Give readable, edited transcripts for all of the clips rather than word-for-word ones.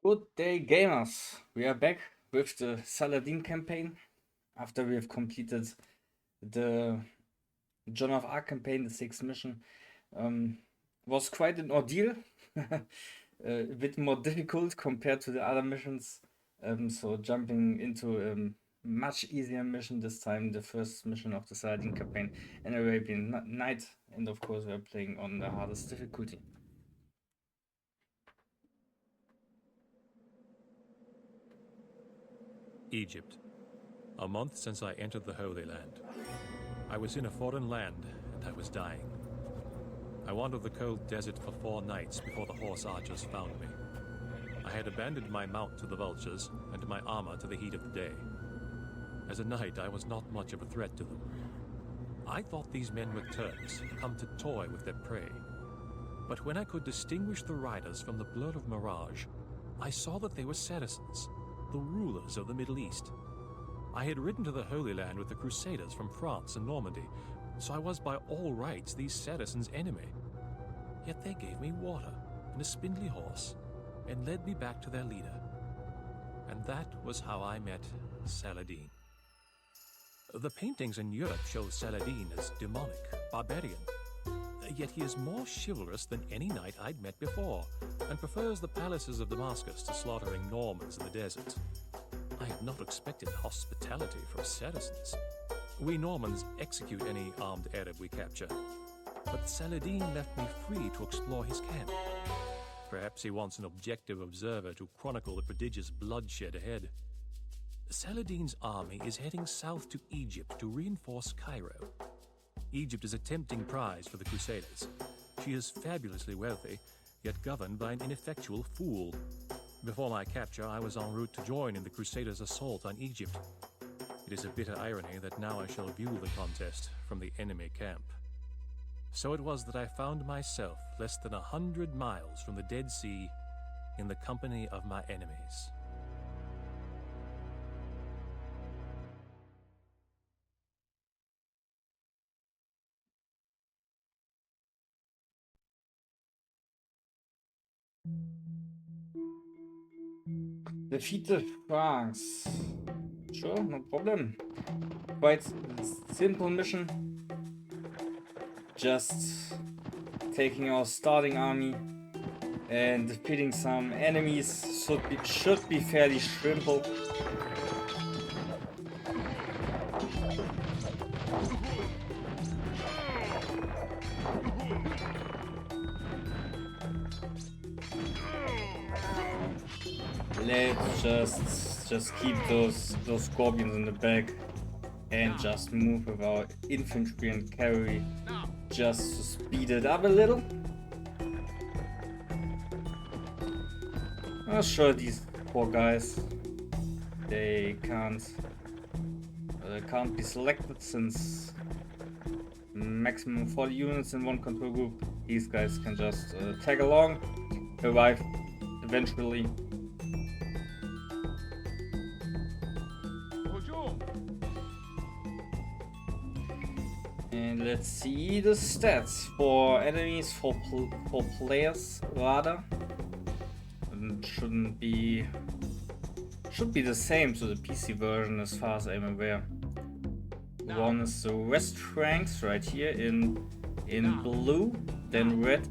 Good day, gamers! We are back with the Saladin campaign after we have completed the Joan of Arc campaign, the 6th mission. Was quite an ordeal, a bit more difficult compared to the other missions. So jumping into a much easier mission this time, the first mission of the Saladin campaign, an Arabian Night, and of course we are playing on the hardest difficulty. Egypt. A month since I entered the Holy Land. I was in a foreign land, and I was dying. I wandered the cold desert for 4 nights before the horse archers found me. I had abandoned my mount to the vultures, and my armor to the heat of the day. As a knight, I was not much of a threat to them. I thought these men were Turks, come to toy with their prey. But when I could distinguish the riders from the blur of mirage, I saw that they were Saracens, the rulers of the Middle East. I had ridden to the Holy Land with the Crusaders from France and Normandy, so I was by all rights these Saracens' enemy. Yet they gave me water and a spindly horse, and led me back to their leader. And that was how I met Saladin. The paintings in Europe show Saladin as demonic, barbarian. Yet he is more chivalrous than any knight I'd met before, and prefers the palaces of Damascus to slaughtering Normans in the desert. I had not expected hospitality from Saracens. We Normans execute any armed Arab we capture, but Saladin left me free to explore his camp. Perhaps he wants an objective observer to chronicle the prodigious bloodshed ahead. Saladin's army is heading south to Egypt to reinforce Cairo. Egypt is a tempting prize for the Crusaders. She is fabulously wealthy, yet governed by an ineffectual fool. Before my capture, I was en route to join in the Crusaders' assault on Egypt. It is a bitter irony that now I shall view the contest from the enemy camp. So it was that I found myself less than 100 miles from the Dead Sea in the company of my enemies. Defeat the Franks. Sure, no problem. Quite simple mission. Just taking our starting army and defeating some enemies should be fairly simple. Let's just keep those scorpions in the back and just move with our infantry and cavalry just to speed it up a little. Oh, sure, these poor guys, they can't be selected since maximum 40 units in one control group. These guys can just tag along, arrive eventually. And let's see the stats for enemies, for players rather. Should be the same to the PC version as far as I'm aware. One is the West ranks right here in blue, then red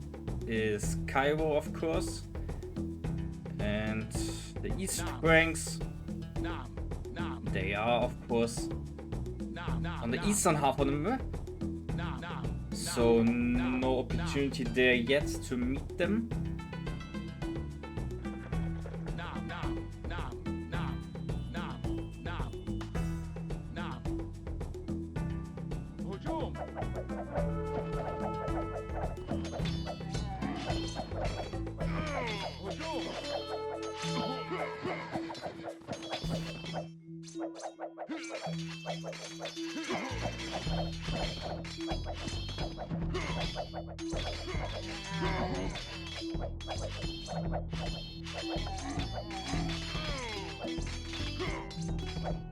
is Cairo, of course, and the East ranks, they are of course on the eastern half of the map. So no opportunity there yet to meet them.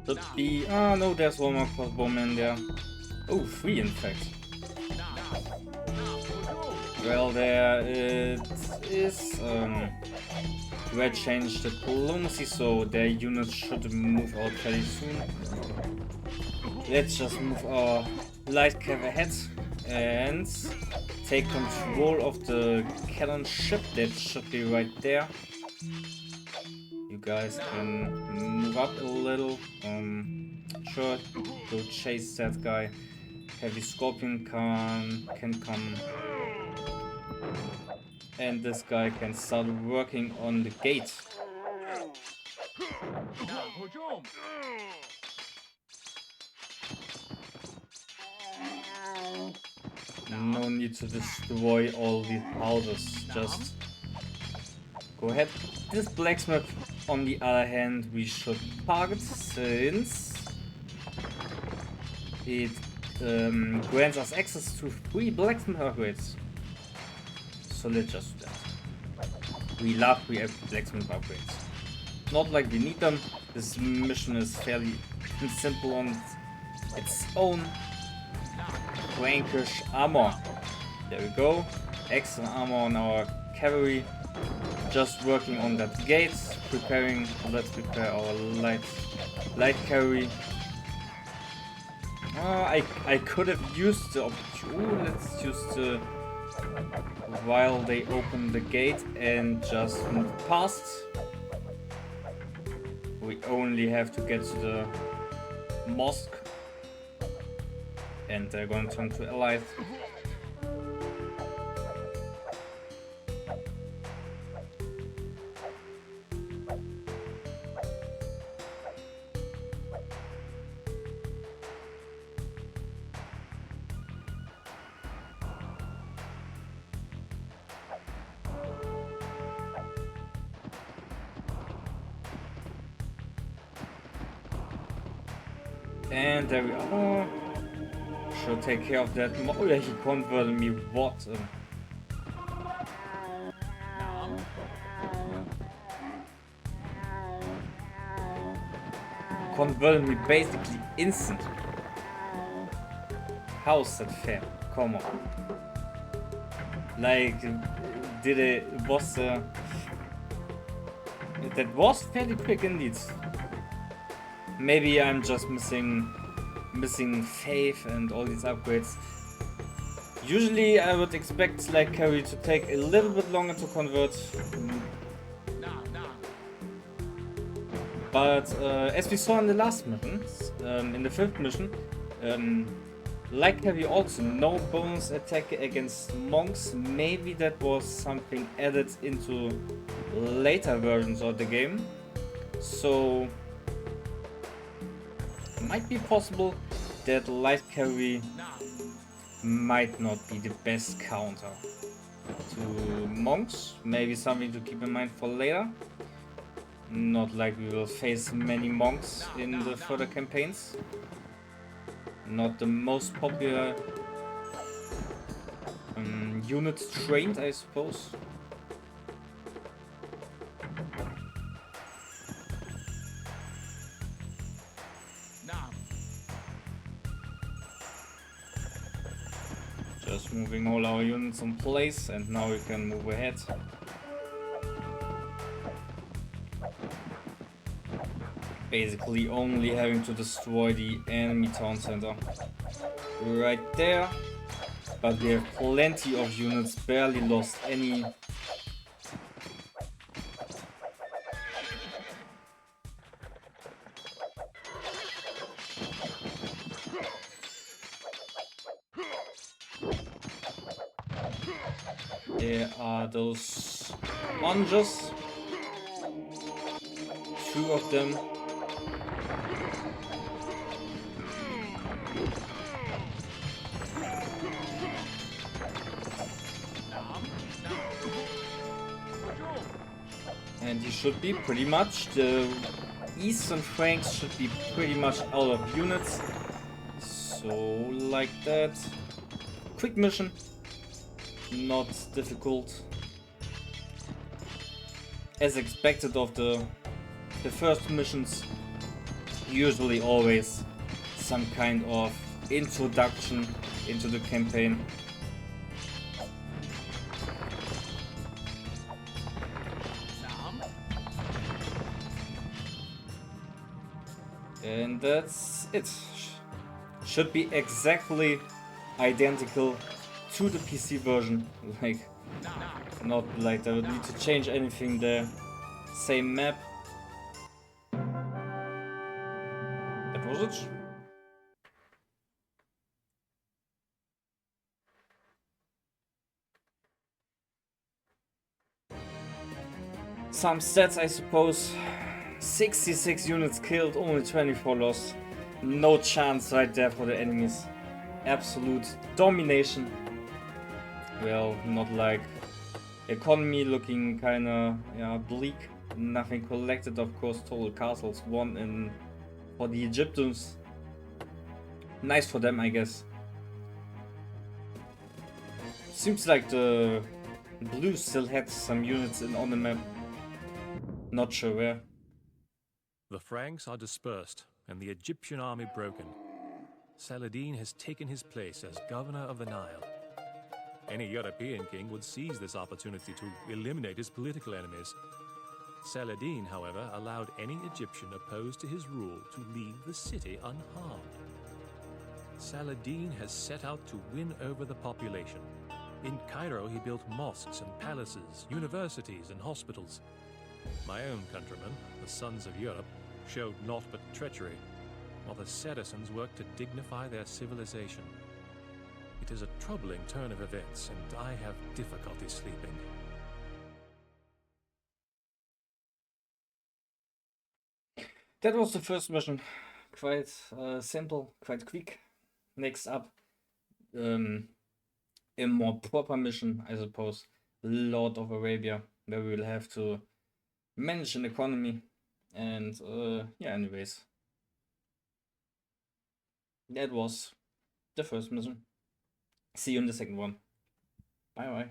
Should be... Ah, no, there's one more crossbowman there. Oh, 3 in fact. Well, there it is. Red changed the diplomacy, so their units should move out fairly soon. Let's just move our light cav ahead and take control of the cannon ship that should be right there. You guys can move up a little. Sure, go chase that guy. Heavy Scorpion can come. And this guy can start working on the gate. No need to destroy all the houses, just go ahead. This blacksmith, on the other hand, we should target since it grants us access to 3 blacksmith upgrades. So let's just do that. We love blacksmith upgrades. Not like we need them. This mission is fairly simple on its own. Frankish armor. There we go. Extra armor on our cavalry. Just working on that gate. Let's prepare our light cavalry. I could have used the opportunity. Let's use the while they open the gate and just move past. We only have to get to the mosque and they're going to turn to allies. And there we are. Should take care of that. Oh yeah, he converted me. What? Converted me basically instantly. How's that fair? Come on. Like, that was fairly quick indeed. Maybe I'm just missing faith and all these upgrades. Usually I would expect light cavalry to take a little bit longer to convert. But as we saw in the last mission, in the 5th mission, light cavalry also no bonus attack against monks. Maybe that was something added into later versions of the game. So might be possible that light cavalry might not be the best counter to monks. Maybe something to keep in mind for later. Not like we will face many monks in the further campaigns. Not the most popular unit trained, I suppose. Just moving all our units in place and now we can move ahead. Basically only having to destroy the enemy town center right there. But we have plenty of units, barely lost any. There are those monges, 2 of them. And he should be pretty much, the eastern Franks should be pretty much out of units. So like that. Quick mission. Not difficult. As expected of the first missions, usually always some kind of introduction into the campaign. And that's it. Should be exactly identical to the PC version. Like, not like they would need to change anything there. Same map. That was it. Some stats, I suppose. 66 units killed, only 24 lost. No chance right there for the enemies. Absolute domination. Well, not like economy looking kinda bleak. Nothing collected, of course. Total castles won in for the Egyptians. Nice for them, I guess. Seems like the Blues still had some units on the map. Not sure where. The Franks are dispersed and the Egyptian army broken. Saladin has taken his place as governor of the Nile. Any European king would seize this opportunity to eliminate his political enemies. Saladin, however, allowed any Egyptian opposed to his rule to leave the city unharmed. Saladin has set out to win over the population. In Cairo, he built mosques and palaces, universities and hospitals. My own countrymen, the sons of Europe, showed naught but treachery, while the Saracens worked to dignify their civilization. It is a troubling turn of events, and I have difficulty sleeping. That was the first mission. Quite simple, quite quick. Next up, a more proper mission, I suppose. Lord of Arabia, where we will have to manage an economy. And yeah, anyways. That was the first mission. See you in the second one. Bye bye.